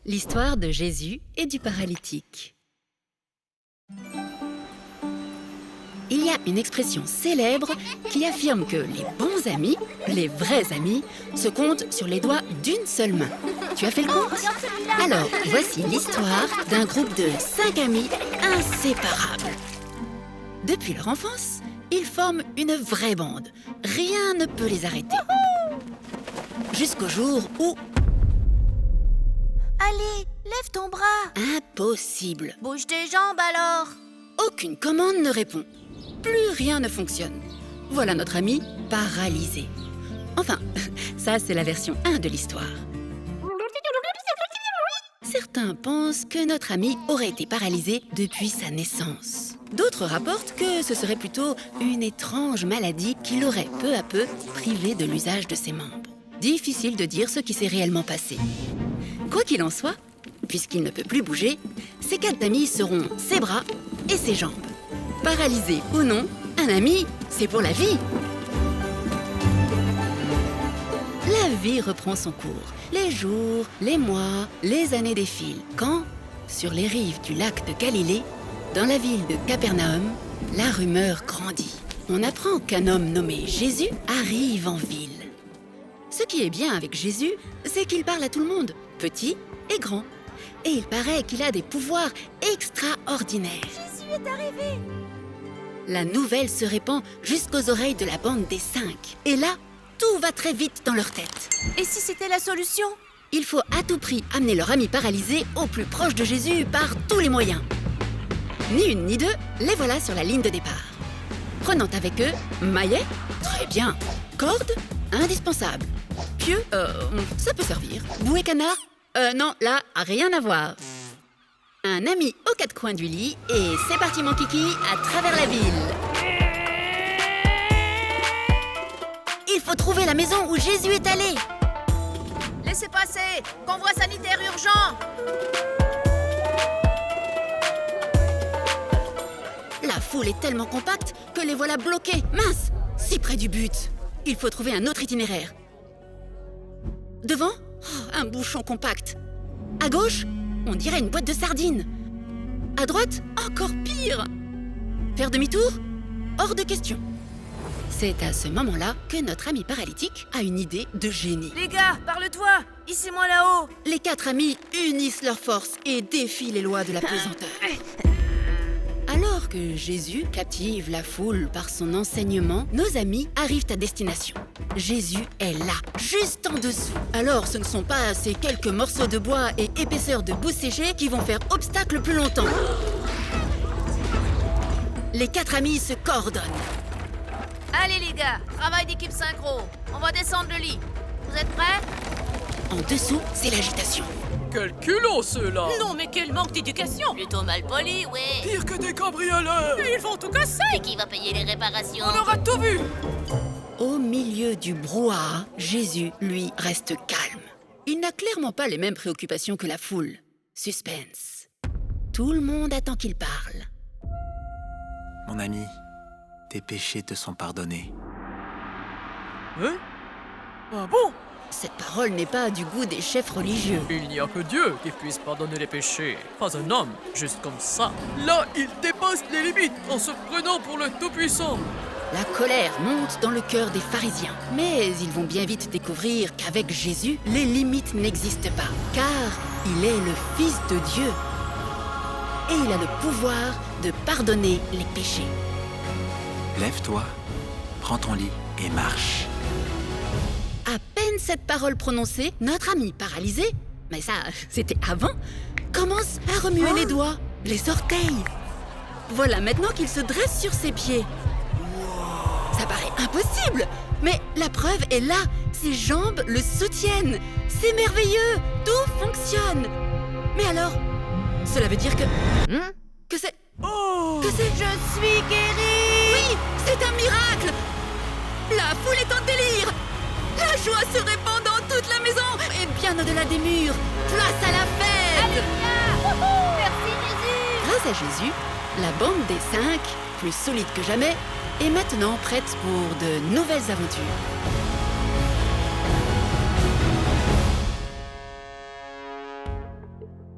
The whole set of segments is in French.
L'histoire de Jésus et du paralytique. Il y a une expression célèbre qui affirme que les bons amis, les vrais amis, se comptent sur les doigts d'une seule main. Tu as fait le compte? Alors, voici l'histoire d'un groupe de 5 amis inséparables. Depuis leur enfance, ils forment une vraie bande. Rien ne peut les arrêter. Jusqu'au jour où... Allez, lève ton bras. Impossible. Bouge tes jambes alors. Aucune commande ne répond. Plus rien ne fonctionne. Voilà notre ami paralysé. Enfin, ça c'est la version 1 de l'histoire. Certains pensent que notre ami aurait été paralysé depuis sa naissance. D'autres rapportent que ce serait plutôt une étrange maladie qui l'aurait peu à peu privé de l'usage de ses membres. Difficile de dire ce qui s'est réellement passé. Quoi qu'il en soit, puisqu'il ne peut plus bouger, ces 4 amis seront ses bras et ses jambes. Paralysé ou non, un ami, c'est pour la vie. La vie reprend son cours. Les jours, les mois, les années défilent. Quand, sur les rives du lac de Galilée, dans la ville de Capernaum, la rumeur grandit. On apprend qu'un homme nommé Jésus arrive en ville. Ce qui est bien avec Jésus, c'est qu'il parle à tout le monde, petit et grand. Et il paraît qu'il a des pouvoirs extraordinaires. Jésus est arrivé. La nouvelle se répand jusqu'aux oreilles de la bande des 5. Et là, tout va très vite dans leur tête. Et si c'était la solution? Il faut à tout prix amener leur ami paralysé au plus proche de Jésus par tous les moyens. Ni une ni deux, les voilà sur la ligne de départ. Prenant avec eux maillet, très bien. Corde, indispensable. Pieu, ça peut servir. Bouée canard, non, là, rien à voir. Un ami aux 4 coins du lit et c'est parti mon kiki à travers la ville. Il faut trouver la maison où Jésus est allé. Laissez passer. Convoi sanitaire urgent. La foule est tellement compacte que les voilà bloqués. Mince, si près du but. Il faut trouver un autre itinéraire. Devant, un bouchon compact. À gauche, on dirait une boîte de sardines. À droite, encore pire. Faire demi-tour? Hors de question. C'est à ce moment-là que notre ami paralytique a une idée de génie. Les gars, parle-toi. Ici moi là-haut. Les 4 amis unissent leurs forces et défient les lois de la pesanteur. Alors que Jésus captive la foule par son enseignement, nos amis arrivent à destination. Jésus est là, juste en dessous. Alors ce ne sont pas ces quelques morceaux de bois et épaisseurs de boue séchée qui vont faire obstacle plus longtemps. Les 4 amis se coordonnent. Allez les gars, travail d'équipe synchro. On va descendre le lit. Vous êtes prêts? En dessous, c'est l'agitation. Quel culot ceux-là! Non mais quel manque d'éducation! Plutôt mal poli, ouais. Pire que des cambrioleurs! Ils vont tout casser! Et qui va payer les réparations? On aura tout vu! Au milieu du brouhaha, Jésus, lui, reste calme. Il n'a clairement pas les mêmes préoccupations que la foule. Suspense. Tout le monde attend qu'il parle. Mon ami, tes péchés te sont pardonnés. Hein? Ah bon? Cette parole n'est pas du goût des chefs religieux. Il n'y a que Dieu qui puisse pardonner les péchés, pas un homme, juste comme ça. Là, il dépasse les limites en se prenant pour le Tout-Puissant. La colère monte dans le cœur des pharisiens. Mais ils vont bien vite découvrir qu'avec Jésus, les limites n'existent pas. Car il est le Fils de Dieu. Et il a le pouvoir de pardonner les péchés. Lève-toi, prends ton lit et marche. À peine cette parole prononcée, notre ami paralysé, mais ça, c'était avant, commence à remuer les doigts, les orteils. Voilà maintenant qu'il se dresse sur ses pieds. Ça paraît impossible, mais la preuve est là. Ses jambes le soutiennent. C'est merveilleux, tout fonctionne. Mais alors, cela veut dire que... Que c'est... Oh! Que c'est... Je suis guéri. Oui, c'est un miracle. La foule est en délire. La joie se répand dans toute la maison et bien au-delà des murs. Place à la fête. Alléluia. Wouhou. Merci Jésus. Grâce à Jésus, la bande des 5, plus solide que jamais, est maintenant prête pour de nouvelles aventures.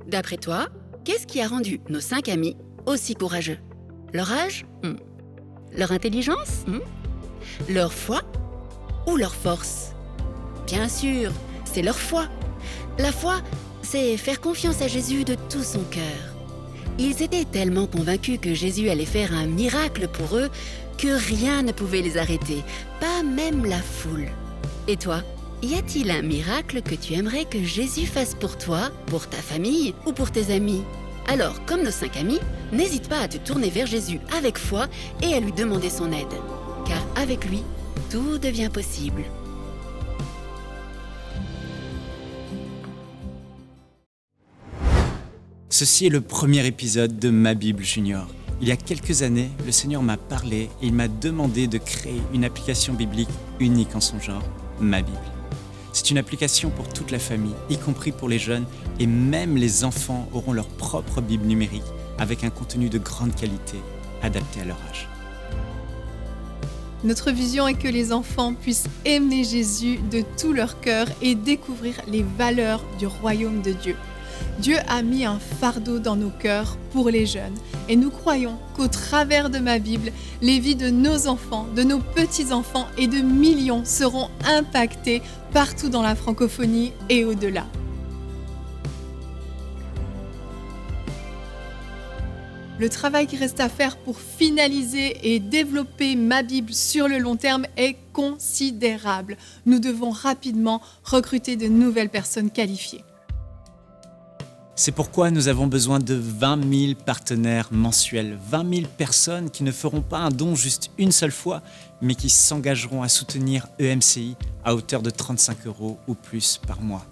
D'après toi, qu'est-ce qui a rendu nos 5 amis aussi courageux? Leur âge? Leur intelligence? Leur foi? Ou leur force? Bien sûr, c'est leur foi. La foi, c'est faire confiance à Jésus de tout son cœur. Ils étaient tellement convaincus que Jésus allait faire un miracle pour eux que rien ne pouvait les arrêter, pas même la foule. Et toi, y a-t-il un miracle que tu aimerais que Jésus fasse pour toi, pour ta famille ou pour tes amis? Alors, comme nos 5 amis, n'hésite pas à te tourner vers Jésus avec foi et à lui demander son aide. Car avec lui, tout devient possible. Ceci est le premier épisode de Ma Bible Junior. Il y a quelques années, le Seigneur m'a parlé et il m'a demandé de créer une application biblique unique en son genre, Ma Bible. C'est une application pour toute la famille, y compris pour les jeunes, et même les enfants auront leur propre Bible numérique avec un contenu de grande qualité, adapté à leur âge. Notre vision est que les enfants puissent aimer Jésus de tout leur cœur et découvrir les valeurs du royaume de Dieu. Dieu a mis un fardeau dans nos cœurs pour les jeunes et nous croyons qu'au travers de ma Bible, les vies de nos enfants, de nos petits-enfants et de millions seront impactées partout dans la francophonie et au-delà. Le travail qui reste à faire pour finaliser et développer ma Bible sur le long terme est considérable. Nous devons rapidement recruter de nouvelles personnes qualifiées. C'est pourquoi nous avons besoin de 20 000 partenaires mensuels, 20 000 personnes qui ne feront pas un don juste une seule fois, mais qui s'engageront à soutenir EMCI à hauteur de 35 € ou plus par mois.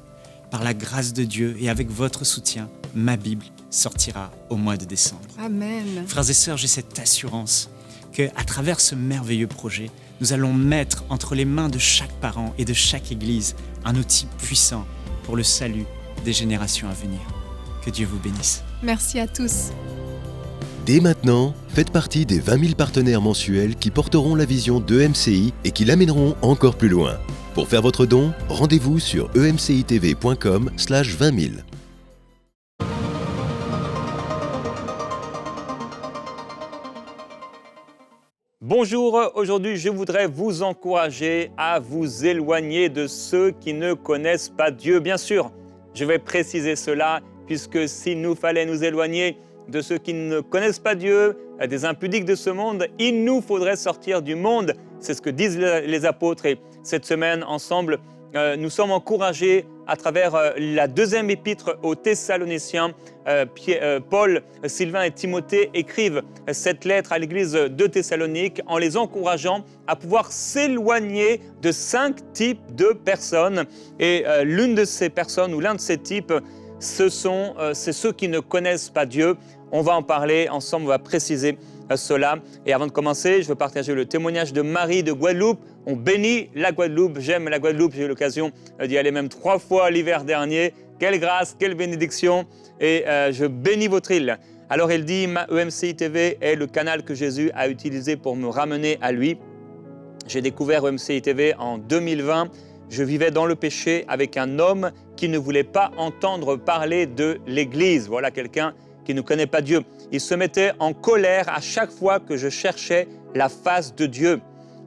Par la grâce de Dieu et avec votre soutien, ma Bible sortira au mois de décembre. Amen. Frères et sœurs, j'ai cette assurance qu'à travers ce merveilleux projet, nous allons mettre entre les mains de chaque parent et de chaque église un outil puissant pour le salut des générations à venir. Que Dieu vous bénisse. Merci à tous. Dès maintenant, faites partie des 20 000 partenaires mensuels qui porteront la vision d'EMCI et qui l'amèneront encore plus loin. Pour faire votre don, rendez-vous sur emcitv.com/20 000. Bonjour, aujourd'hui je voudrais vous encourager à vous éloigner de ceux qui ne connaissent pas Dieu. Bien sûr, je vais préciser cela puisque s'il nous fallait nous éloigner de ceux qui ne connaissent pas Dieu, des impudiques de ce monde, il nous faudrait sortir du monde. C'est ce que disent les apôtres et cette semaine ensemble, nous sommes encouragés à travers la deuxième épître aux Thessaloniciens. Paul, Sylvain et Timothée écrivent cette lettre à l'église de Thessalonique en les encourageant à pouvoir s'éloigner de 5 types de personnes. Et l'une de ces personnes ou l'un de ces types, c'est ceux qui ne connaissent pas Dieu. On va en parler ensemble, on va préciser cela. Et avant de commencer, je veux partager le témoignage de Marie de Guadeloupe. On bénit la Guadeloupe, j'aime la Guadeloupe, j'ai eu l'occasion d'y aller même 3 fois l'hiver dernier. Quelle grâce, quelle bénédiction, et je bénis votre île. Alors elle dit, EMCI TV est le canal que Jésus a utilisé pour me ramener à lui. J'ai découvert EMCI TV en 2020. Je vivais dans le péché avec un homme qui ne voulait pas entendre parler de l'Église. Voilà quelqu'un qui ne connaît pas Dieu. Il se mettait en colère à chaque fois que je cherchais la face de Dieu.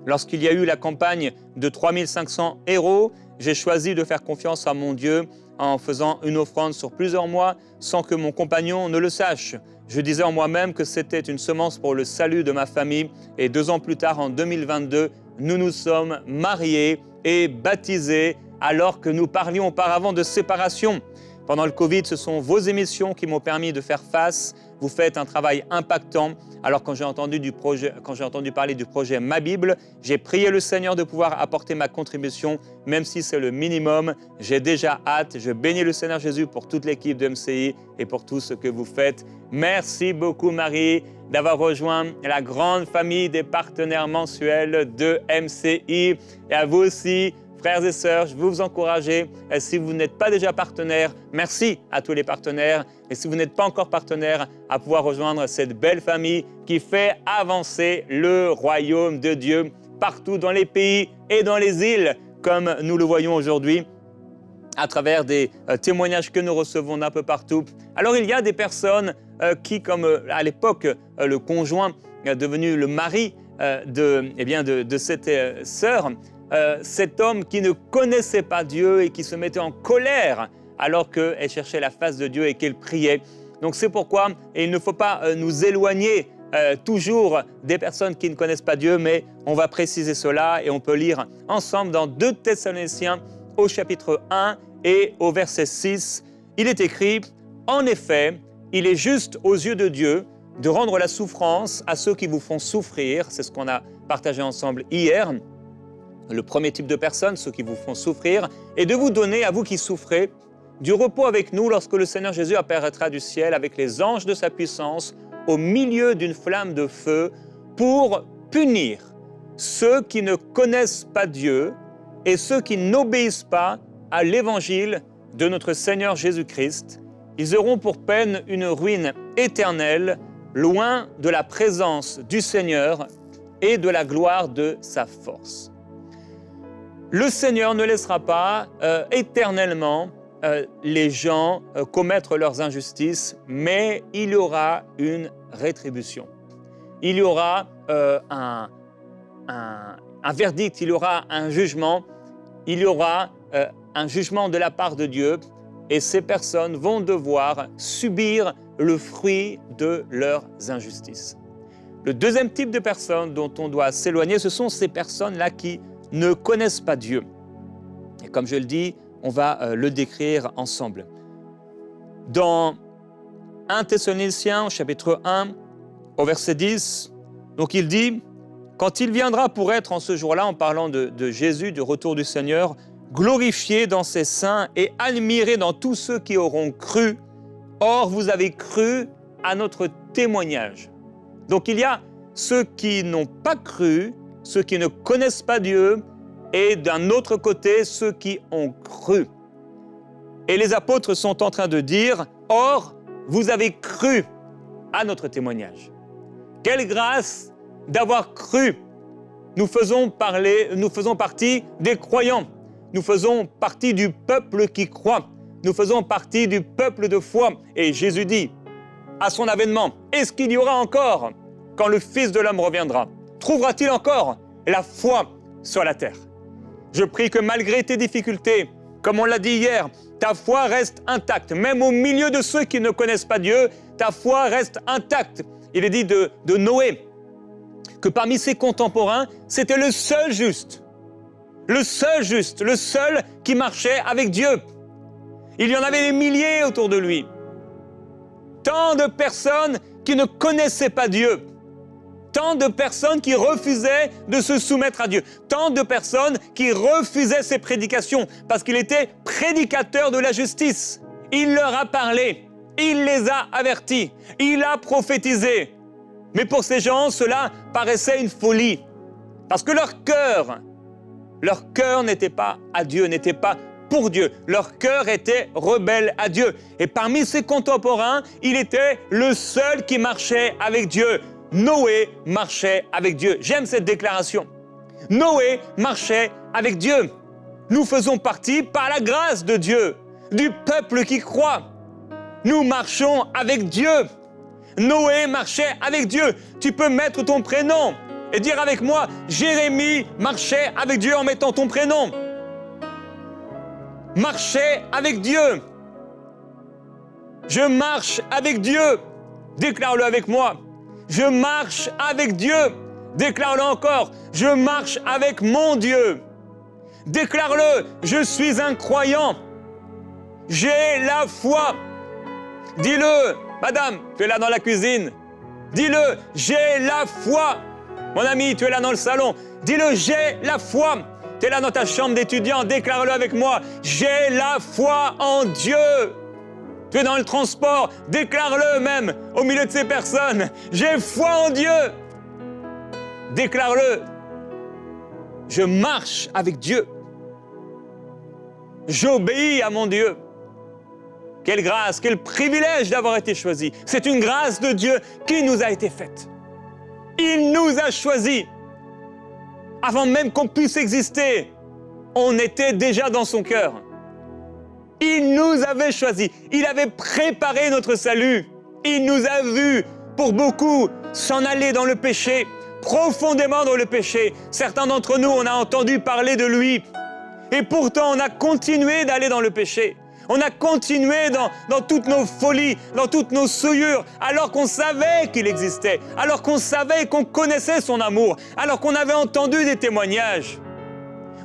Lorsqu'il y a eu la campagne de 3 500 €, j'ai choisi de faire confiance à mon Dieu en faisant une offrande sur plusieurs mois sans que mon compagnon ne le sache. Je disais en moi-même que c'était une semence pour le salut de ma famille et 2 ans plus tard, en 2022, nous nous sommes mariés et baptisés alors que nous parlions auparavant de séparation. Pendant le Covid, ce sont vos émissions qui m'ont permis de faire face. Vous faites un travail impactant. Alors quand j'ai entendu parler du projet Ma Bible, j'ai prié le Seigneur de pouvoir apporter ma contribution, même si c'est le minimum. J'ai déjà hâte. Je bénis le Seigneur Jésus pour toute l'équipe de MCI et pour tout ce que vous faites. Merci beaucoup Marie d'avoir rejoint la grande famille des partenaires mensuels de MCI. Et à vous aussi, frères et sœurs, je veux vous encourager. Si vous n'êtes pas déjà partenaire, merci à tous les partenaires. Et si vous n'êtes pas encore partenaire, à pouvoir rejoindre cette belle famille qui fait avancer le royaume de Dieu partout dans les pays et dans les îles, comme nous le voyons aujourd'hui. à travers des témoignages que nous recevons d'un peu partout. Alors il y a des personnes qui, comme à l'époque, le conjoint devenu le mari de cette sœur, cet homme qui ne connaissait pas Dieu et qui se mettait en colère alors qu'elle cherchait la face de Dieu et qu'elle priait. Donc c'est pourquoi il ne faut pas nous éloigner toujours des personnes qui ne connaissent pas Dieu, mais on va préciser cela et on peut lire ensemble dans 2 Thessaloniciens au chapitre 1 et au verset 6. Il est écrit « En effet, il est juste aux yeux de Dieu de rendre la souffrance à ceux qui vous font souffrir. » C'est ce qu'on a partagé ensemble hier. Le premier type de personnes, ceux qui vous font souffrir, et de vous donner, à vous qui souffrez, du repos avec nous lorsque le Seigneur Jésus apparaîtra du ciel avec les anges de sa puissance au milieu d'une flamme de feu pour punir ceux qui ne connaissent pas Dieu et ceux qui n'obéissent pas à l'évangile de notre Seigneur Jésus-Christ. Ils auront pour peine une ruine éternelle, loin de la présence du Seigneur et de la gloire de sa force. Le Seigneur ne laissera pas éternellement les gens commettre leurs injustices, mais il y aura une rétribution. Il y aura un verdict, il y aura un jugement, il y aura un jugement de la part de Dieu, et ces personnes vont devoir subir le fruit de leurs injustices. Le deuxième type de personnes dont on doit s'éloigner, ce sont ces personnes-là qui ne connaissent pas Dieu. Et comme je le dis, on va le décrire ensemble. Dans 1 Thessaloniciens, chapitre 1, au verset 10, donc il dit « Quand il viendra pour être en ce jour-là, en parlant de Jésus, du retour du Seigneur, glorifié dans ses saints et admiré dans tous ceux qui auront cru. Or, vous avez cru à notre témoignage. » Donc il y a ceux qui n'ont pas cru, ceux qui ne connaissent pas Dieu, et d'un autre côté, ceux qui ont cru. Et les apôtres sont en train de dire « Or, vous avez cru à notre témoignage. » Quelle grâce d'avoir cru. Nous faisons partie des croyants. Nous faisons partie du peuple qui croit. Nous faisons partie du peuple de foi. Et Jésus dit, à son avènement, est-ce qu'il y aura encore, quand le Fils de l'homme reviendra, trouvera-t-il encore la foi sur la terre? Je prie que malgré tes difficultés, comme on l'a dit hier, ta foi reste intacte. Même au milieu de ceux qui ne connaissent pas Dieu, ta foi reste intacte. Il est dit de Noé que parmi ses contemporains, c'était le seul juste, le seul qui marchait avec Dieu. Il y en avait des milliers autour de lui. Tant de personnes qui ne connaissaient pas Dieu. Tant de personnes qui refusaient de se soumettre à Dieu. Tant de personnes qui refusaient ses prédications parce qu'il était prédicateur de la justice. Il leur a parlé, il les a avertis, il a prophétisé. Mais pour ces gens, cela paraissait une folie. Parce que leur cœur n'était pas à Dieu, n'était pas pour Dieu. Leur cœur était rebelle à Dieu. Et parmi ses contemporains, il était le seul qui marchait avec Dieu. Noé marchait avec Dieu. J'aime cette déclaration. Noé marchait avec Dieu. Nous faisons partie, par la grâce de Dieu, du peuple qui croit. Nous marchons avec Dieu. Noé marchait avec Dieu. Tu peux mettre ton prénom et dire avec moi, Jérémie marchait avec Dieu en mettant ton prénom. Marchait avec Dieu. Je marche avec Dieu. Déclare-le avec moi. Je marche avec Dieu. Déclare-le encore. Je marche avec mon Dieu. Déclare-le. Je suis un croyant. J'ai la foi. Dis-le. Madame, tu es là dans la cuisine. Dis-le. J'ai la foi. Mon ami, tu es là dans le salon. Dis-le. J'ai la foi. Tu es là dans ta chambre d'étudiant. Déclare-le avec moi. J'ai la foi en Dieu. Tu es dans le transport, déclare-le même au milieu de ces personnes. J'ai foi en Dieu. Déclare-le. Je marche avec Dieu. J'obéis à mon Dieu. Quelle grâce, quel privilège d'avoir été choisi. C'est une grâce de Dieu qui nous a été faite. Il nous a choisis. Avant même qu'on puisse exister, on était déjà dans son cœur. Il nous avait choisis. Il avait préparé notre salut. Il nous a vus, pour beaucoup, s'en aller dans le péché, profondément dans le péché. Certains d'entre nous, on a entendu parler de lui. Et pourtant, on a continué d'aller dans le péché. On a continué dans toutes nos folies, dans toutes nos souillures, alors qu'on savait qu'il existait, alors qu'on savait qu'on connaissait son amour, alors qu'on avait entendu des témoignages.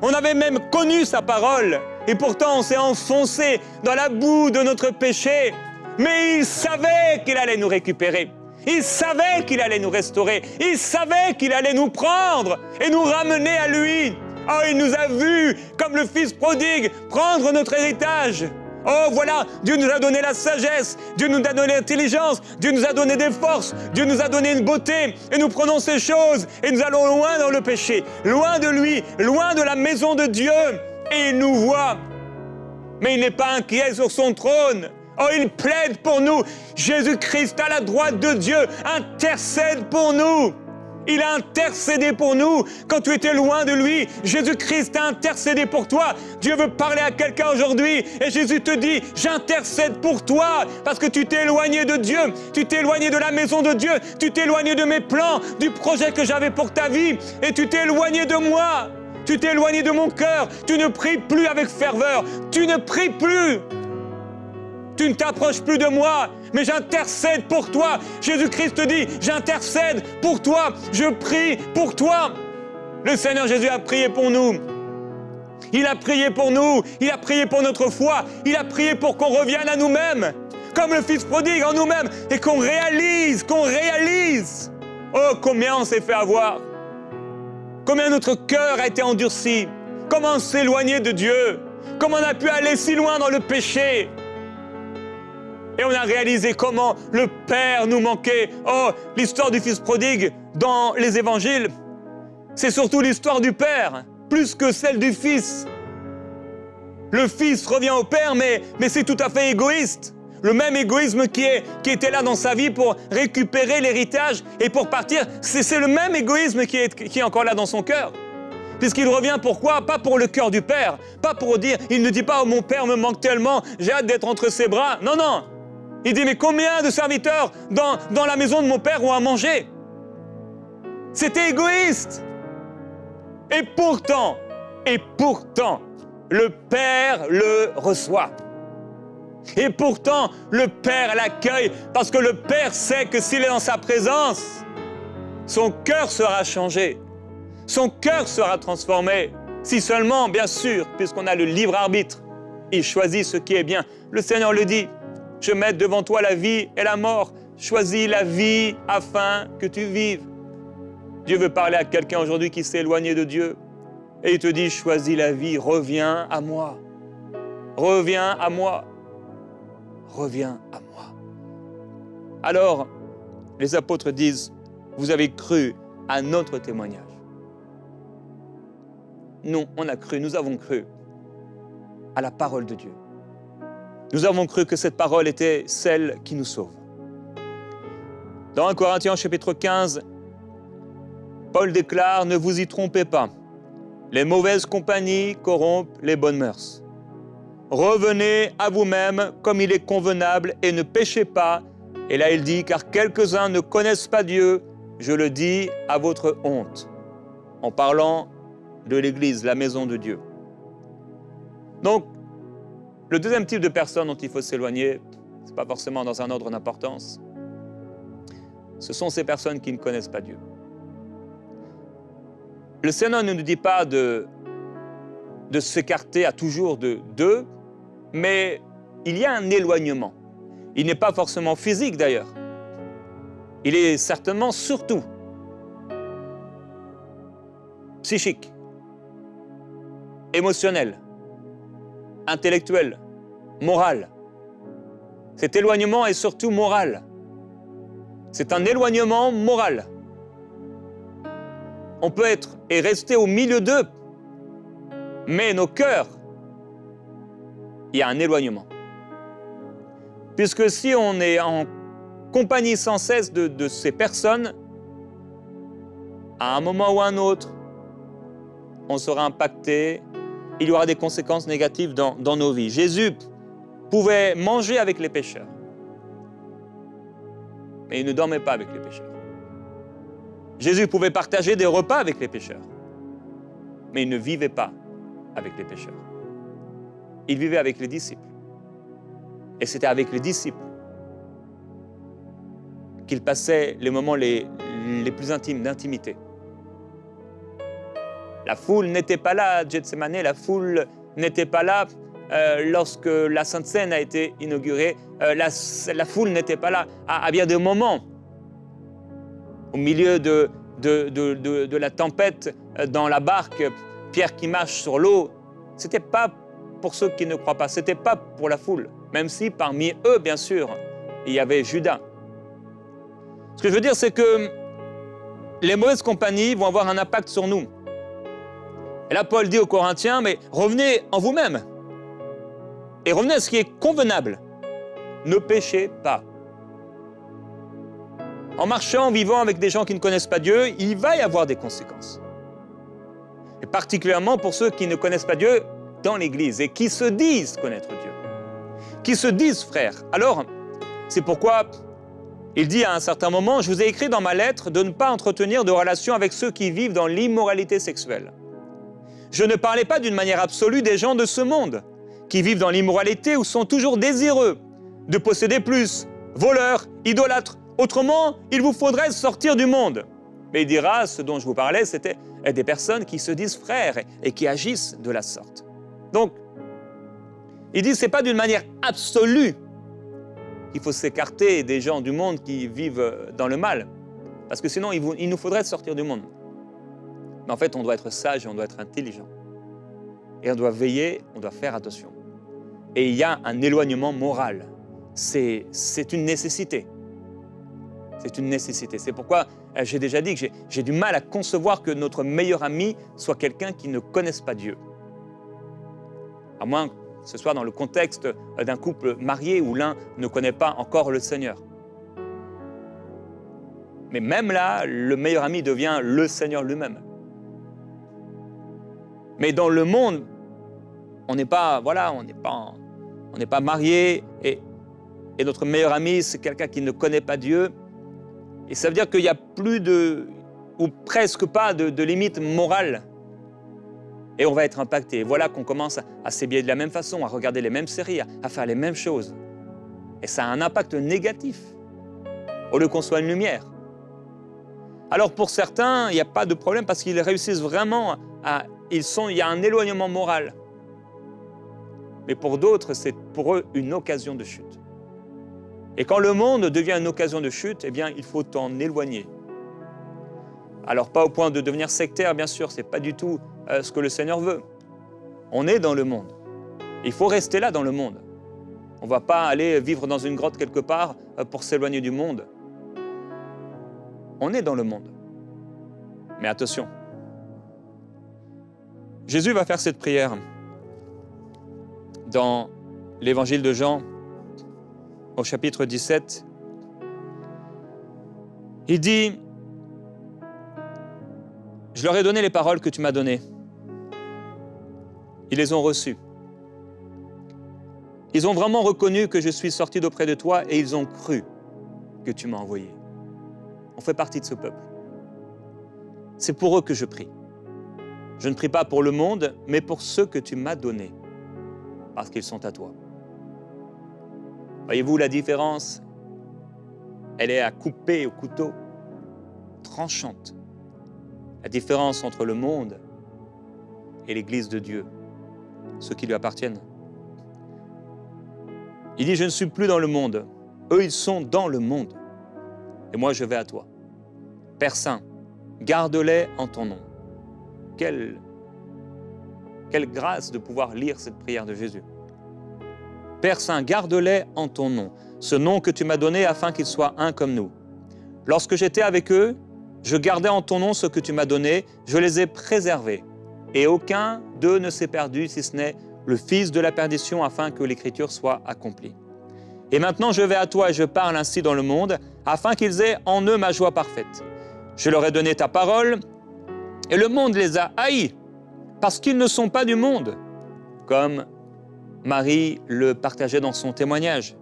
On avait même connu sa parole, et pourtant on s'est enfoncé dans la boue de notre péché. Mais il savait qu'il allait nous récupérer. Il savait qu'il allait nous restaurer. Il savait qu'il allait nous prendre et nous ramener à lui. Oh, il nous a vus, comme le fils prodigue, prendre notre héritage. Oh, voilà, Dieu nous a donné la sagesse, Dieu nous a donné l'intelligence, Dieu nous a donné des forces, Dieu nous a donné une beauté. Et nous prenons ces choses et nous allons loin dans le péché, loin de lui, loin de la maison de Dieu. Et il nous voit. Mais il n'est pas inquiet sur son trône. Oh, il plaide pour nous. Jésus-Christ à la droite de Dieu intercède pour nous. Il a intercédé pour nous quand tu étais loin de lui. Jésus-Christ a intercédé pour toi. Dieu veut parler à quelqu'un aujourd'hui et Jésus te dit, j'intercède pour toi parce que tu t'es éloigné de Dieu, tu t'es éloigné de la maison de Dieu, tu t'es éloigné de mes plans, du projet que j'avais pour ta vie et tu t'es éloigné de moi. Tu t'es éloigné de mon cœur. Tu ne pries plus avec ferveur. Tu ne pries plus. Tu ne t'approches plus de moi, mais j'intercède pour toi. Jésus-Christ te dit, j'intercède pour toi, je prie pour toi. Le Seigneur Jésus a prié pour nous. Il a prié pour nous, il a prié pour notre foi, il a prié pour qu'on revienne à nous-mêmes, comme le Fils prodigue en nous-mêmes, et qu'on réalise. Oh, combien on s'est fait avoir. Combien notre cœur a été endurci. Comment s'éloigner de Dieu. Comment on a pu aller si loin dans le péché. Et on a réalisé comment le Père nous manquait. Oh, l'histoire du Fils prodigue dans les évangiles, c'est surtout l'histoire du Père, plus que celle du Fils. Le Fils revient au Père, mais c'est tout à fait égoïste. Le même égoïsme qui était là dans sa vie pour récupérer l'héritage et pour partir, c'est le même égoïsme qui est encore là dans son cœur. Puisqu'il revient pourquoi? Pas pour le cœur du Père, pas pour dire, il ne dit pas « Oh, mon Père me manque tellement, j'ai hâte d'être entre ses bras ». Non, non. Il dit, mais combien de serviteurs dans la maison de mon Père ont à manger? C'était égoïste. Et pourtant, le Père le reçoit. Et pourtant, le Père l'accueille, parce que le Père sait que s'il est dans sa présence, son cœur sera changé, son cœur sera transformé. Si seulement, bien sûr, puisqu'on a le libre arbitre, il choisit ce qui est bien. Le Seigneur le dit, je mets devant toi la vie et la mort. Choisis la vie afin que tu vives. Dieu veut parler à quelqu'un aujourd'hui qui s'est éloigné de Dieu. Et il te dit, choisis la vie, reviens à moi. Reviens à moi. Reviens à moi. Alors, les apôtres disent, vous avez cru à notre témoignage. Nous, on a cru, nous avons cru à la parole de Dieu. Nous avons cru que cette parole était celle qui nous sauve. Dans 1 Corinthiens chapitre 15, Paul déclare, ne vous y trompez pas. Les mauvaises compagnies corrompent les bonnes mœurs. Revenez à vous-même comme il est convenable et ne péchez pas. Et là il dit, car quelques-uns ne connaissent pas Dieu, je le dis à votre honte. En parlant de l'Église, la maison de Dieu. Donc, le deuxième type de personnes dont il faut s'éloigner, ce n'est pas forcément dans un ordre d'importance, ce sont ces personnes qui ne connaissent pas Dieu. Le Seigneur ne nous dit pas de s'écarter à toujours d'eux, mais il y a un éloignement. Il n'est pas forcément physique d'ailleurs. Il est certainement surtout psychique, émotionnel, intellectuel, moral. Cet éloignement est surtout moral. C'est un éloignement moral. On peut être et rester au milieu d'eux, mais nos cœurs, il y a un éloignement. Puisque si on est en compagnie sans cesse de ces personnes, à un moment ou à un autre, on sera impacté, il y aura des conséquences négatives dans nos vies. Jésus pouvait manger avec les pécheurs. Mais il ne dormait pas avec les pécheurs. Jésus pouvait partager des repas avec les pécheurs. Mais il ne vivait pas avec les pécheurs. Il vivait avec les disciples. Et c'était avec les disciples qu'il passait les moments les plus intimes, d'intimité. La foule n'était pas là à Gethsémane, la foule n'était pas là lorsque la Sainte Seine a été inaugurée. La foule n'était pas là à bien des moments. Au milieu de la tempête dans la barque, Pierre qui marche sur l'eau, ce n'était pas pour ceux qui ne croient pas, ce n'était pas pour la foule, même si parmi eux, bien sûr, il y avait Judas. Ce que je veux dire, c'est que les mauvaises compagnies vont avoir un impact sur nous. Et là, Paul dit aux Corinthiens, mais revenez en vous-même. Et revenez à ce qui est convenable. Ne péchez pas. En marchant, en vivant avec des gens qui ne connaissent pas Dieu, il va y avoir des conséquences. Et particulièrement pour ceux qui ne connaissent pas Dieu dans l'Église et qui se disent connaître Dieu, qui se disent frères. Alors, c'est pourquoi il dit à un certain moment, je vous ai écrit dans ma lettre de ne pas entretenir de relations avec ceux qui vivent dans l'immoralité sexuelle. Je ne parlais pas d'une manière absolue des gens de ce monde, qui vivent dans l'immoralité ou sont toujours désireux de posséder plus, voleurs, idolâtres. Autrement, il vous faudrait sortir du monde. Mais il dira, ce dont je vous parlais, c'était des personnes qui se disent frères et qui agissent de la sorte. Donc, il dit, ce n'est pas d'une manière absolue qu'il faut s'écarter des gens du monde qui vivent dans le mal, parce que sinon, il nous faudrait sortir du monde. Mais en fait, on doit être sage et on doit être intelligent. Et on doit veiller, on doit faire attention. Et il y a un éloignement moral. C'est une nécessité. C'est une nécessité. C'est pourquoi j'ai déjà dit que j'ai du mal à concevoir que notre meilleur ami soit quelqu'un qui ne connaisse pas Dieu. À moins que ce soit dans le contexte d'un couple marié où l'un ne connaît pas encore le Seigneur. Mais même là, le meilleur ami devient le Seigneur lui-même. Mais dans le monde, on n'est pas marié et notre meilleur ami, c'est quelqu'un qui ne connaît pas Dieu. Et ça veut dire qu'il n'y a plus ou presque pas de limite morale. Et on va être impacté. Et voilà qu'on commence à s'habiller de la même façon, à regarder les mêmes séries, à faire les mêmes choses. Et ça a un impact négatif, au lieu qu'on soit une lumière. Alors pour certains, il n'y a pas de problème parce qu'ils réussissent vraiment il y a un éloignement moral. Mais pour d'autres, c'est pour eux une occasion de chute. Et quand le monde devient une occasion de chute, eh bien, il faut t'en éloigner. Alors pas au point de devenir sectaire, bien sûr, ce n'est pas du tout ce que le Seigneur veut. On est dans le monde. Il faut rester là dans le monde. On ne va pas aller vivre dans une grotte quelque part pour s'éloigner du monde. On est dans le monde. Mais attention. Jésus va faire cette prière dans l'évangile de Jean, au chapitre 17. Il dit, « Je leur ai donné les paroles que tu m'as données. Ils les ont reçues. Ils ont vraiment reconnu que je suis sorti d'auprès de toi et ils ont cru que tu m'as envoyé. » On fait partie de ce peuple. C'est pour eux que je prie. Je ne prie pas pour le monde, mais pour ceux que tu m'as donnés, parce qu'ils sont à toi. Voyez-vous la différence? Elle est à couper au couteau, tranchante. La différence entre le monde et l'Église de Dieu, ceux qui lui appartiennent. Il dit, je ne suis plus dans le monde. Eux, ils sont dans le monde. Et moi, je vais à toi. Père Saint, garde-les en ton nom. Quelle grâce de pouvoir lire cette prière de Jésus. Père Saint, garde-les en ton nom, ce nom que tu m'as donné afin qu'ils soient un comme nous. Lorsque j'étais avec eux, je gardais en ton nom ce que tu m'as donné, je les ai préservés. Et aucun d'eux ne s'est perdu, si ce n'est le fils de la perdition, afin que l'Écriture soit accomplie. Et maintenant je vais à toi et je parle ainsi dans le monde, afin qu'ils aient en eux ma joie parfaite. Je leur ai donné ta parole, et le monde les a haïs, parce qu'ils ne sont pas du monde, comme Marie le partageait dans son témoignage.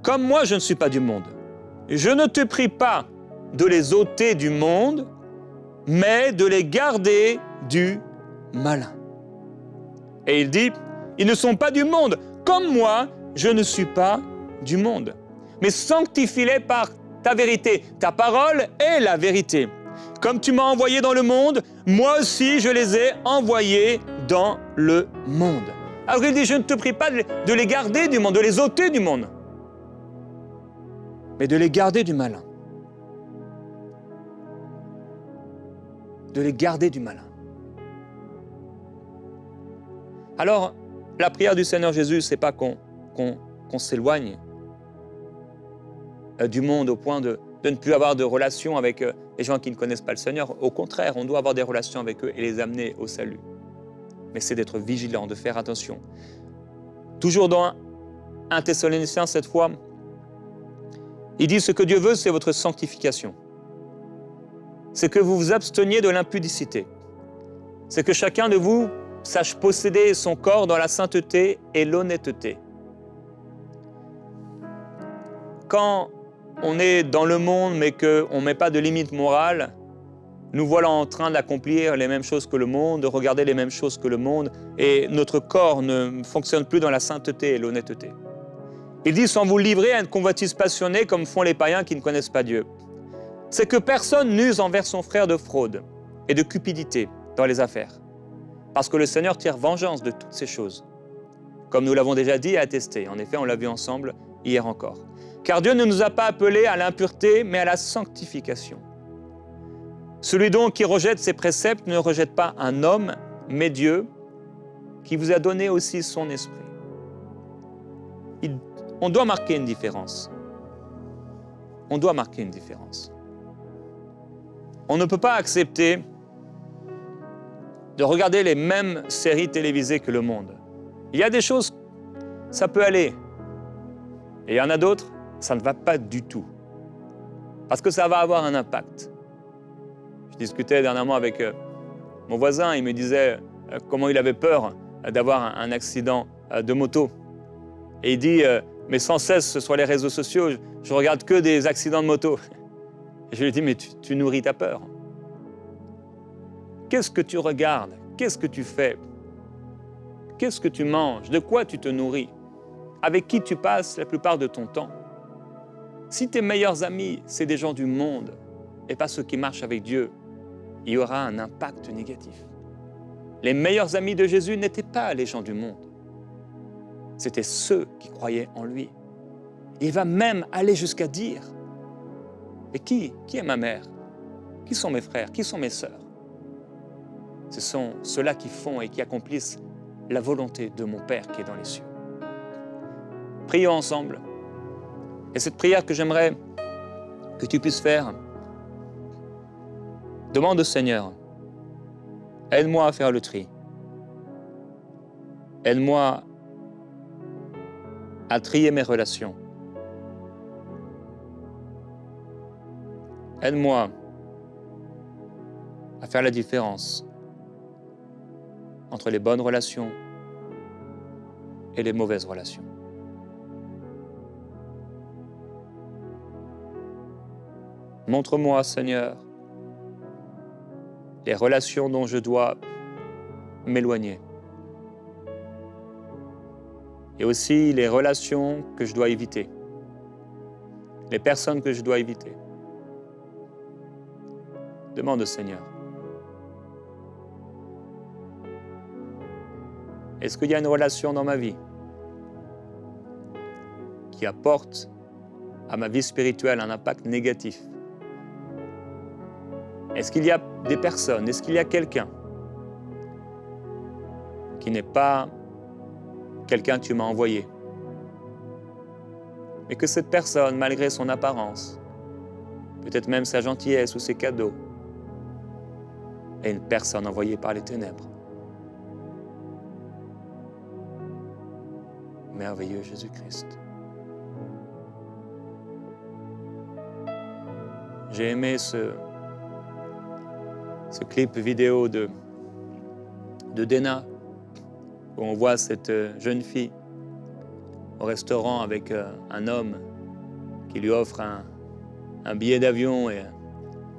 Comme moi, je ne suis pas du monde. Je ne te prie pas de les ôter du monde, mais de les garder du malin. Et il dit, ils ne sont pas du monde, comme moi, je ne suis pas du monde. Mais sanctifie-les par ta vérité. Ta parole est la vérité. Comme tu m'as envoyé dans le monde, moi aussi je les ai envoyés dans le monde. Alors il dit, je ne te prie pas de les garder du monde, de les ôter du monde, mais de les garder du malin. De les garder du malin. Alors, la prière du Seigneur Jésus, ce n'est pas qu'on s'éloigne du monde au point de ne plus avoir de relations avec les gens qui ne connaissent pas le Seigneur. Au contraire, on doit avoir des relations avec eux et les amener au salut. Mais c'est d'être vigilant, de faire attention. Toujours dans 1 Thessaloniciens, cette fois, il dit « Ce que Dieu veut, c'est votre sanctification. C'est que vous vous absteniez de l'impudicité. C'est que chacun de vous sache posséder son corps dans la sainteté et l'honnêteté. » Quand on est dans le monde, mais qu'on ne met pas de limite morale, nous voilà en train d'accomplir les mêmes choses que le monde, de regarder les mêmes choses que le monde, et notre corps ne fonctionne plus dans la sainteté et l'honnêteté. Il dit, sans vous livrer à une convoitise passionnée comme font les païens qui ne connaissent pas Dieu. C'est que personne n'use envers son frère de fraude et de cupidité dans les affaires, parce que le Seigneur tire vengeance de toutes ces choses, comme nous l'avons déjà dit et attesté. En effet, on l'a vu ensemble hier encore. Car Dieu ne nous a pas appelés à l'impureté, mais à la sanctification. Celui donc qui rejette ses préceptes ne rejette pas un homme, mais Dieu, qui vous a donné aussi son esprit. On doit marquer une différence. On doit marquer une différence. On ne peut pas accepter de regarder les mêmes séries télévisées que le monde. Il y a des choses, ça peut aller. Et il y en a d'autres, ça ne va pas du tout. Parce que ça va avoir un impact. Je discutais dernièrement avec mon voisin, il me disait comment il avait peur d'avoir un accident de moto. Et il dit, mais sans cesse sur les réseaux sociaux, je regarde que des accidents de moto. Et je lui dis, mais tu nourris ta peur. Qu'est-ce que tu regardes? Qu'est-ce que tu fais? Qu'est-ce que tu manges? De quoi tu te nourris? Avec qui tu passes la plupart de ton temps? Si tes meilleurs amis, c'est des gens du monde et pas ceux qui marchent avec Dieu, il y aura un impact négatif. Les meilleurs amis de Jésus n'étaient pas les gens du monde. C'était ceux qui croyaient en lui. Et il va même aller jusqu'à dire, mais qui est ma mère? Qui sont mes frères? Qui sont mes sœurs? Ce sont ceux-là qui font et qui accomplissent la volonté de mon Père qui est dans les cieux. Prions ensemble. Et cette prière que j'aimerais que tu puisses faire, demande au Seigneur, aide-moi à faire le tri. Aide-moi à trier mes relations. Aide-moi à faire la différence entre les bonnes relations et les mauvaises relations. Montre-moi, Seigneur, les relations dont je dois m'éloigner. Et aussi les relations que je dois éviter. Les personnes que je dois éviter. Demande au Seigneur. Est-ce qu'il y a une relation dans ma vie qui apporte à ma vie spirituelle un impact négatif? Est-ce qu'il y a des personnes, est-ce qu'il y a quelqu'un qui n'est pas quelqu'un que tu m'as envoyé, mais que cette personne, malgré son apparence, peut-être même sa gentillesse ou ses cadeaux, est une personne envoyée par les ténèbres? Merveilleux Jésus-Christ. J'ai aimé ce clip vidéo de Dena où on voit cette jeune fille au restaurant avec un homme qui lui offre un billet d'avion et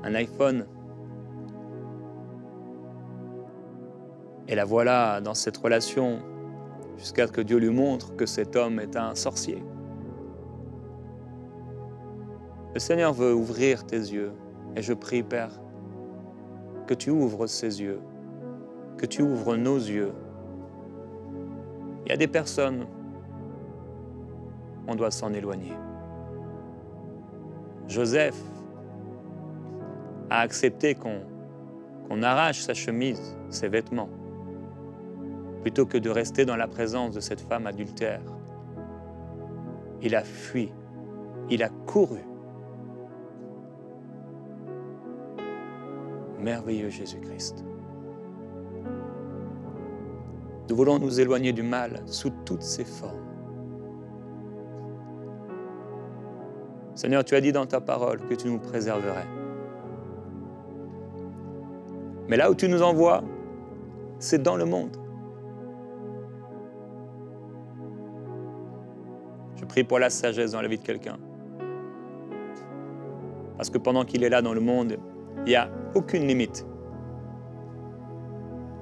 un iPhone. Et la voilà dans cette relation jusqu'à ce que Dieu lui montre que cet homme est un sorcier. Le Seigneur veut ouvrir tes yeux et je prie, Père, que tu ouvres ses yeux, que tu ouvres nos yeux. Il y a des personnes, on doit s'en éloigner. Joseph a accepté qu'on arrache sa chemise, ses vêtements, plutôt que de rester dans la présence de cette femme adultère. Il a fui, il a couru. Merveilleux Jésus-Christ. Nous voulons nous éloigner du mal sous toutes ses formes. Seigneur, tu as dit dans ta parole que tu nous préserverais. Mais là où tu nous envoies, c'est dans le monde. Je prie pour la sagesse dans la vie de quelqu'un. Parce que pendant qu'il est là dans le monde, il n'y a aucune limite.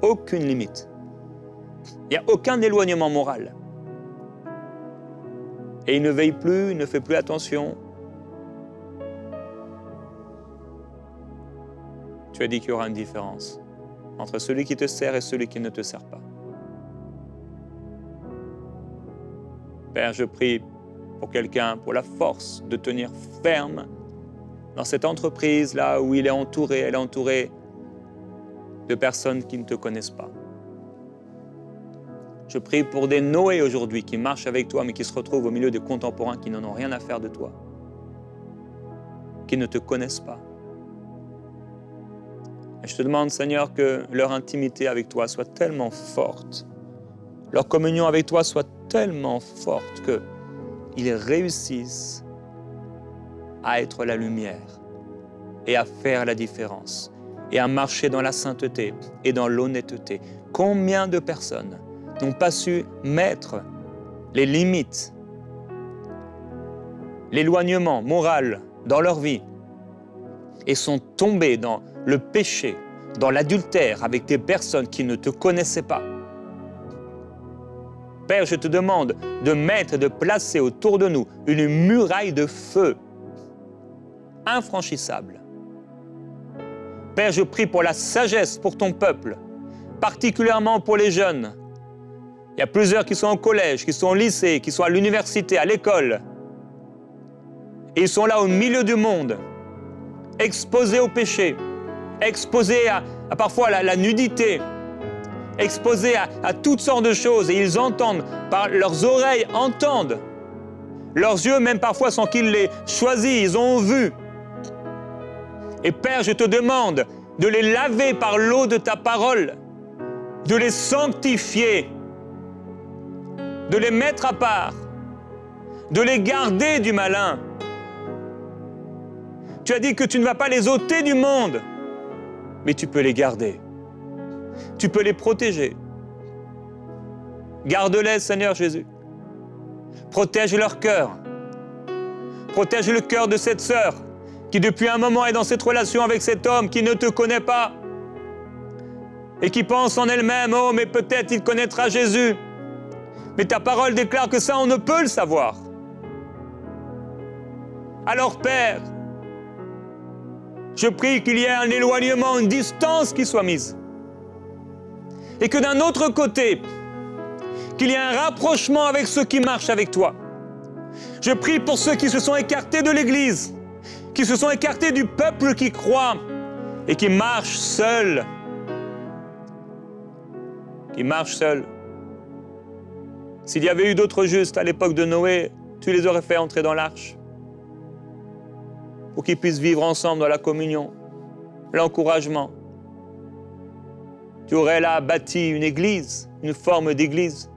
Aucune limite. Il n'y a aucun éloignement moral. Et il ne veille plus, il ne fait plus attention. Tu as dit qu'il y aura une différence entre celui qui te sert et celui qui ne te sert pas. Père, je prie pour quelqu'un, pour la force de tenir ferme dans cette entreprise là où il est entouré, elle est entourée de personnes qui ne te connaissent pas. Je prie pour des Noé aujourd'hui qui marchent avec toi mais qui se retrouvent au milieu des contemporains qui n'en ont rien à faire de toi, qui ne te connaissent pas. Et je te demande, Seigneur, que leur intimité avec toi soit tellement forte, leur communion avec toi soit tellement forte qu'ils réussissent à être la lumière et à faire la différence et à marcher dans la sainteté et dans l'honnêteté. Combien de personnes n'ont pas su mettre les limites, l'éloignement moral dans leur vie et sont tombés dans le péché, dans l'adultère avec des personnes qui ne te connaissaient pas. Père, je te demande de mettre, de placer autour de nous une muraille de feu infranchissable. Père, je prie pour la sagesse pour ton peuple, particulièrement pour les jeunes. Il y a plusieurs qui sont au collège, qui sont au lycée, qui sont à l'université, à l'école. Et ils sont là au milieu du monde, exposés au péché, exposés à parfois la nudité, exposés à toutes sortes de choses. Et ils entendent, par leurs oreilles entendent, leurs yeux même parfois sans qu'ils les choisissent, ils ont vu. Et Père, je te demande de les laver par l'eau de ta parole, de les sanctifier, de les mettre à part, de les garder du malin. Tu as dit que tu ne vas pas les ôter du monde, mais tu peux les garder. Tu peux les protéger. Garde-les, Seigneur Jésus. Protège leur cœur. Protège le cœur de cette sœur qui depuis un moment est dans cette relation avec cet homme qui ne te connaît pas et qui pense en elle-même, oh mais peut-être il connaîtra Jésus. Mais ta parole déclare que ça on ne peut le savoir. Alors Père, je prie qu'il y ait un éloignement, une distance qui soit mise. Et que d'un autre côté, qu'il y ait un rapprochement avec ceux qui marchent avec toi. Je prie pour ceux qui se sont écartés de l'Église, qui se sont écartés du peuple qui croit et qui marchent seuls. Qui marchent seuls. S'il y avait eu d'autres justes à l'époque de Noé, tu les aurais fait entrer dans l'arche pour qu'ils puissent vivre ensemble dans la communion, l'encouragement. Tu aurais là bâti une église, une forme d'église,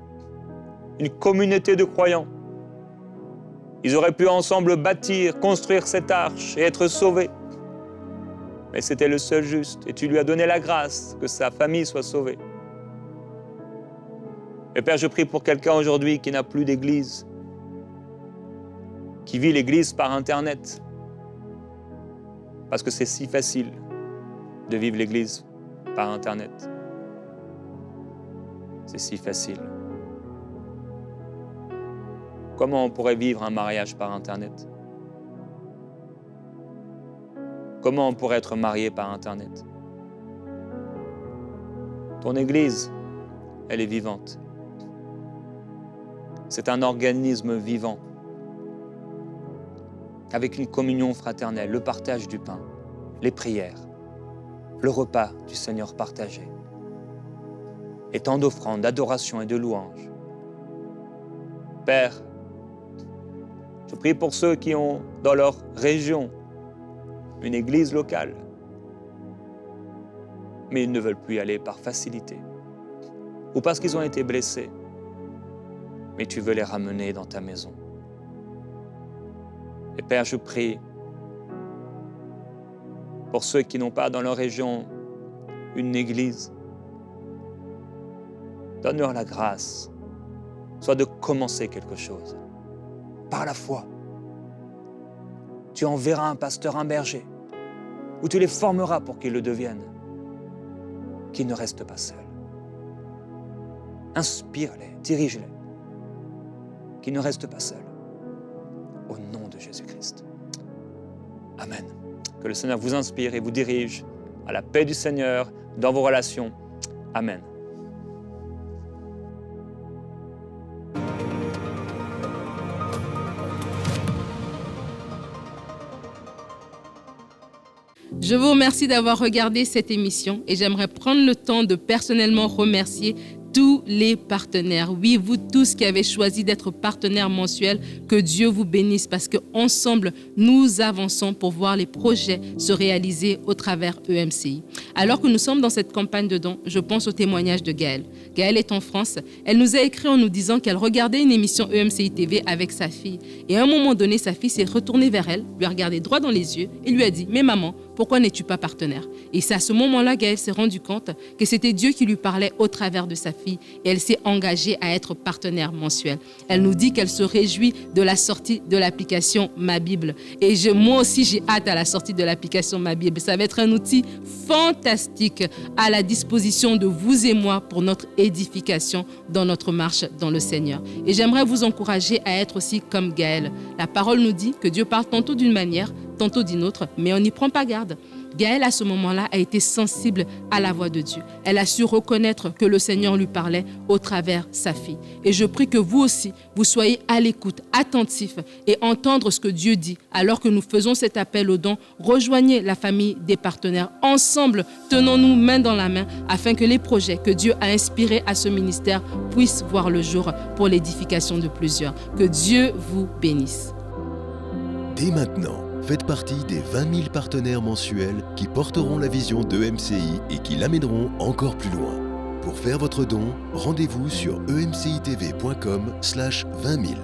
une communauté de croyants. Ils auraient pu ensemble bâtir, construire cette arche et être sauvés. Mais c'était le seul juste et tu lui as donné la grâce que sa famille soit sauvée. Et Père, je prie pour quelqu'un aujourd'hui qui n'a plus d'église, qui vit l'église par Internet, parce que c'est si facile de vivre l'église par Internet. C'est si facile. Comment on pourrait vivre un mariage par Internet? Comment on pourrait être marié par Internet? Ton Église, elle est vivante. C'est un organisme vivant, avec une communion fraternelle, le partage du pain, les prières, le repas du Seigneur partagé, et tant d'offrandes, d'adoration et de louanges. Père, je prie pour ceux qui ont dans leur région une église locale, mais ils ne veulent plus y aller par facilité ou parce qu'ils ont été blessés, mais tu veux les ramener dans ta maison. Et Père, je prie pour ceux qui n'ont pas dans leur région une église. Donne-leur la grâce, soit de commencer quelque chose, par la foi. Tu enverras un pasteur, un berger, ou tu les formeras pour qu'ils le deviennent, qu'ils ne restent pas seuls. Inspire-les, dirige-les, qu'ils ne restent pas seuls. Au nom de Jésus-Christ. Amen. Que le Seigneur vous inspire et vous dirige à la paix du Seigneur dans vos relations. Amen. Je vous remercie d'avoir regardé cette émission et j'aimerais prendre le temps de personnellement remercier tous les partenaires. Oui, vous tous qui avez choisi d'être partenaires mensuels, que Dieu vous bénisse parce qu'ensemble, nous avançons pour voir les projets se réaliser au travers EMCI. Alors que nous sommes dans cette campagne de dons, je pense au témoignage de Gaëlle. Gaëlle est en France. Elle nous a écrit en nous disant qu'elle regardait une émission EMCI TV avec sa fille. Et à un moment donné, sa fille s'est retournée vers elle, lui a regardé droit dans les yeux et lui a dit « Mais maman, pourquoi n'es-tu pas partenaire ?» Et c'est à ce moment-là, Gaëlle s'est rendue compte que c'était Dieu qui lui parlait au travers de sa fille et elle s'est engagée à être partenaire mensuel. Elle nous dit qu'elle se réjouit de la sortie de l'application Ma Bible. Et moi aussi, j'ai hâte à la sortie de l'application Ma Bible. Ça va être un outil fantastique à la disposition de vous et moi pour notre édification dans notre marche dans le Seigneur. Et j'aimerais vous encourager à être aussi comme Gaëlle. La parole nous dit que Dieu parle tantôt d'une manière, tantôt d'une autre, mais on n'y prend pas garde. Gaëlle, à ce moment-là, a été sensible à la voix de Dieu. Elle a su reconnaître que le Seigneur lui parlait au travers sa fille. Et je prie que vous aussi, vous soyez à l'écoute, attentifs et entendre ce que Dieu dit. Alors que nous faisons cet appel aux dons, rejoignez la famille des partenaires. Ensemble, tenons-nous main dans la main afin que les projets que Dieu a inspirés à ce ministère puissent voir le jour pour l'édification de plusieurs. Que Dieu vous bénisse. Dès maintenant, faites partie des 20 000 partenaires mensuels qui porteront la vision d'EMCI et qui l'amèneront encore plus loin. Pour faire votre don, rendez-vous sur emcitv.com/20 000.